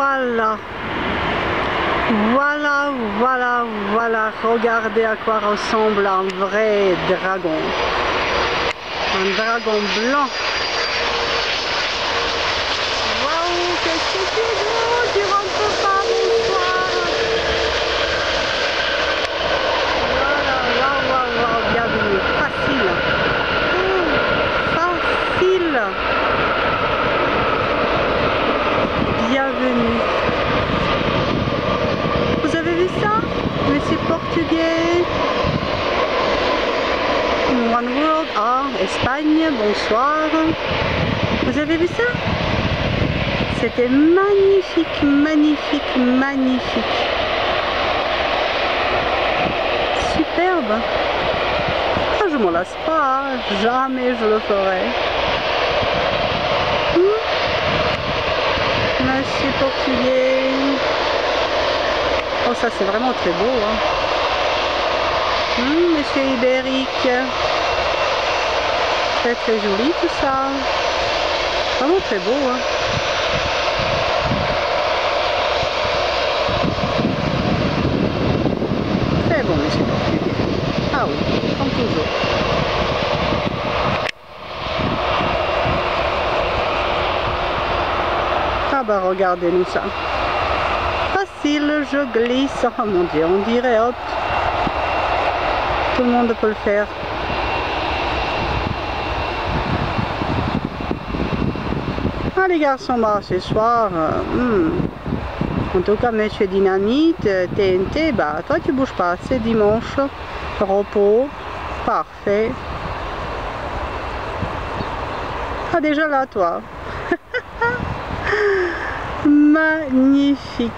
Voilà. Voilà, voilà, voilà. Regardez à quoi ressemble un vrai dragon. Un dragon blanc. Waouh, qu'est-ce que c'est beau! Tu rentres pas, bonsoir. Voilà, waouh, waouh, waouh, bienvenue. Facile. Facile. Bienvenue. Vous avez vu ça? Monsieur portugais. One World, ah, Espagne, bonsoir. Vous avez vu ça? C'était magnifique, magnifique, magnifique. Superbe. Ah, je m'en lasse pas, jamais je le ferai. Monsieur portugais. Oh, ça c'est vraiment très beau. Hein. Monsieur ibérique. Très très joli tout ça. Vraiment très beau. Hein. Très bon monsieur portugais. Ah oui, comme toujours. Ah bah regardez-nous ça. Facile, je glisse. Oh mon dieu, on dirait hop. Tout le monde peut le faire. Ah les garçons, bah ce soir, en tout cas monsieur Dynamite, TNT, bah toi tu bouges pas, c'est dimanche, repos, parfait. Ah déjà là toi. Magnifique.